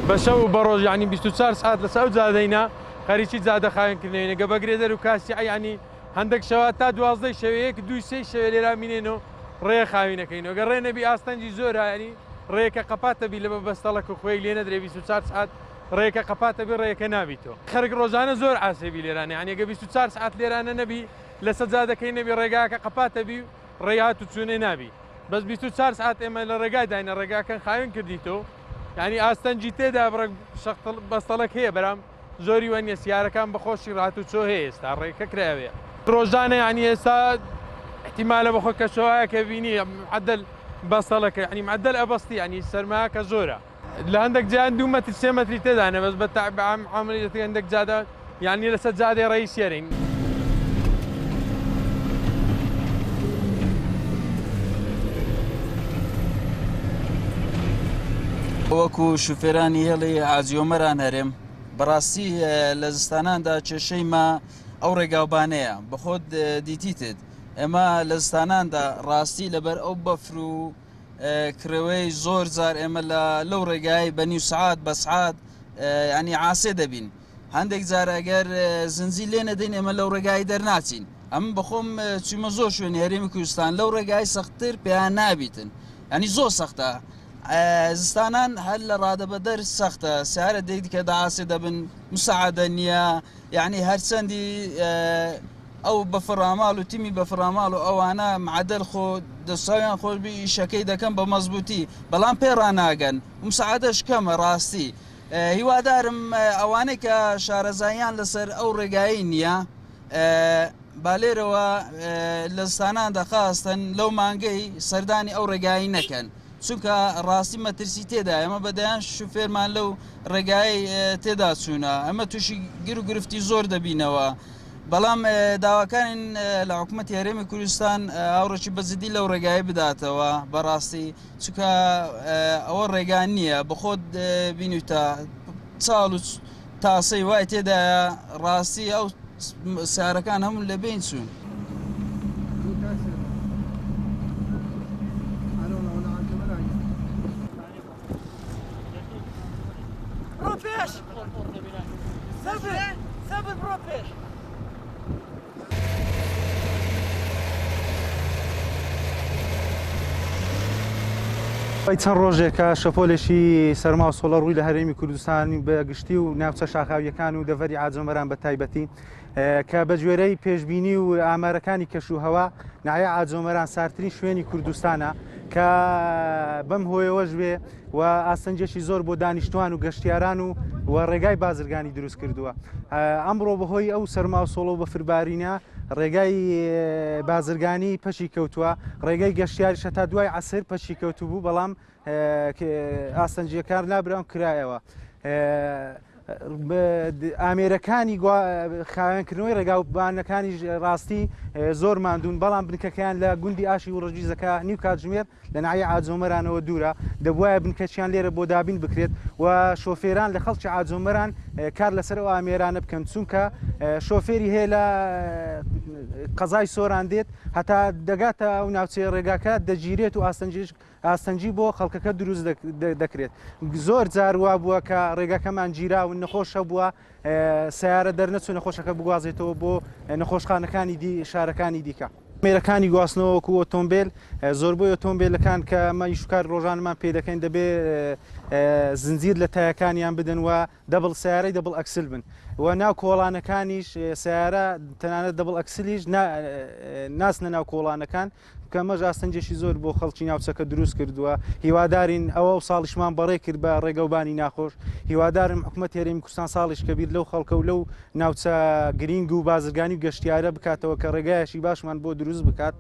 بەشە و بەڕۆژ ینی 24 ساعت لەسەر ئەو جادەینە خەریکی جادە خاوێنکردنەوەی گە بەگرێدەر و کاسی ینی هەندێک شەوات تا 12 شەوەیەک دوی سێ شەوێ لێرا مینێنەوە ڕێ خاوینەکەینەوە گە ڕێ نەبی ئاستەنجی زۆرە ینی ڕێیەکە قەپاتەبی لە بەستەڵک و خۆی لێ نەدرێ 24 ساعت ڕێیەکە قەپاتەبی ڕێیەکە نابیتەوە خەرک ڕۆژانە زۆر ئاسێبی لێرانە ینی گە 24 ساعت لێرانە نەبی لە سەجادەکەی نەبی ڕێگاکە قەپاتەبی ڕێهات و چوونێ نابی بەس 24 ساعت ئێمە لە ڕێگای داینە ڕێگاکەن خاوێن کردیتەوە ینی ئاستەنجی تێدا بەستەڵک هەیە بەرام زۆری وەنیە سیارەکان بەخۆشی ڕات و چۆ هەیە ئێستا ڕێکە کراوێ ڕۆژانە ینی ئێستا احتیمالە بەخۆ کەشەوایە کە بینی معدل بەستەڵەکە ینی معدل ئەبەستی ینی سەرمایەکە زۆرە لە هەندێک جیان 2 مەتر 3 مەتری تێدانە بەس بە تابعام عاملیەتی هەندێک جادە ینی لەسەر جادێ ڕێی سێرین وەکو شوفێرانی هێڵی ئاجیۆمەران هەرێم بەڕاستی لە زستاناندا کێشەی ما ئەو ڕێگاوبانەیە بەخۆت دیتیتت ئێمە لە زستاناندا ڕاستی لەبەر ئەو بەفر و کرەوەی زۆر جار ئێمە لەو ڕێگای بە نیو سعات بە سعات ینی عاسێ دەبین هەندێک جار ئەگەر زنجی لێ نەدەین ئێمە لەو ڕێگای دەرناچین ئەم بەخۆم چوومە زۆر شوێنی هەرێمی کوردستان لەو ڕێگای سەختتر پێیان نابیتن ینی زۆر سەختە زستانان هەر لە ڕادەبەدەر سەختە سیارە دیکە داعاسێ دەبن مساعدە نییە یعنی هەرچەندی ئەو بەفڕاماڵ و تیمی بەفڕاماڵ و ئەوانە معدل خۆ دەساویان خۆشبی ئیشەکەی دەکەن بە مەزبوطی بەڵام پێڕناگەن مساعدەش کەمە ڕاستی هیوادارم ئەوانەی کە شارەزاییان لەسەر ئەو ڕێگایی نییە بالێرەوە لە زستانان دەخواستن لەو مانگەی سەردانی ئەو ڕێگایی نەکەن چونکە ڕاستی مەترسی تێدا ئەمە بەدەیان شوفێرمان لەو ڕێگایی تێدا چوونە ئەمە تووشی گر و گرفتی زۆر دەبینەوە بەڵام داواکانین لە حکوومەتی هەرێمی کوردستان ئاوڕێکی بەزیدی لەو ڕێگایی بداتەوە بەڕاستی چونکە ئەوە ڕێگان نییە بەخۆت بینیتە چاڵ و تاسەی وای تێدایە ڕاستی ئەو سیارەکان هەموو لە بین چوون بروبيش ثبت بروبيش چەند ڕۆژێکە شەپۆلێکی سەرما و سۆڵە ڕووی لە هەرێمی کوردستانی بەگشتی و ناوچە شاخاویەکان و دەڤەری ئاجۆمەران بە تایبەتی کە بە گوێرەی پێشبینی و ئامارەکانی کەشوهەوا نایە ئاجۆمەران سارترین شوێنی کوردستانە کە بەم هۆیەوەش بێ و ئاستەنجێکی زۆر بۆ دانیشتوان و گەشتیاران و ڕێگای بازرگانی دروست کردووە ئەمڕۆ بەهۆی ئەو سەرما و سۆڵە و بەفربارینە ڕێگای بازرگانی پەشی کەوتووە ڕێگای گەشتیاریش تا دوای عەسر پەشی کەوتو بوو بەڵام ئاستەنجیەکان نابراون کرایەوە ئامێرەکانی خاوێنکردنەوەی ڕێگاوبانەکانی ڕاستی زۆر ماندوون بەڵام بنکەکەیان لە گوندی ئاشی و ڕەجیزەکە نیو کاتژمێر لە نایە ئاجۆمەرانەوە دوورە دەبواە بنکەچیان لێرە بۆ دابین بکرێت و شۆفێران لە خەڵکی ئاجۆمەران کار لەسەر ئەو ئامێرانە بکەن چونکە شۆفێری هەیە لە قەزای سۆران دێت هەتا دەگاتە ئەو ناوچەی ڕێگاکە دەگیرێت و ئاستەنجی بۆ خەڵکەکە دروست دەکرێت زۆر جار وا بووە کە ڕێگاکەمان گیرا و نەخۆشە بووە سیارە دەرنەچوو نەخۆشەکە بگوازێتەوە بۆ نەخۆشخانەکانی شارەکانی دیکە مێرەکانی گواستنەوەکو ئۆتۆمبیل زۆربەی ئۆتۆمبیلەکان کە ئەمە ئیشوکار ڕۆژانمان پێ دەکەین دەبێ زنجیر لە تایەکانیان بدەن و دەبڵ سیارەی دەبڵ ئەکسل بن و ناو کۆڵانەکانیش سیارە تەنانەت دەبڵ ئەکسلیش ناسنە ناو کۆڵانەکان کە مەژ ئاستەنجێکی زۆر بۆ خەڵکی ناوچەکە دروست کردووە هیوادارین ئەوە و ساڵیشمان بەڕێ کرد بە ڕێگەوبانی ناخۆش هیوادارم حکوومەتی هەرێمی کوردستان ساڵیش کەبیر لەو خەڵکە و لەو ناوچە گرینگ و بازرگانی و گەشتیارە بکاتەوە کە ڕێگایەکی باشمان بۆ دروست بکات.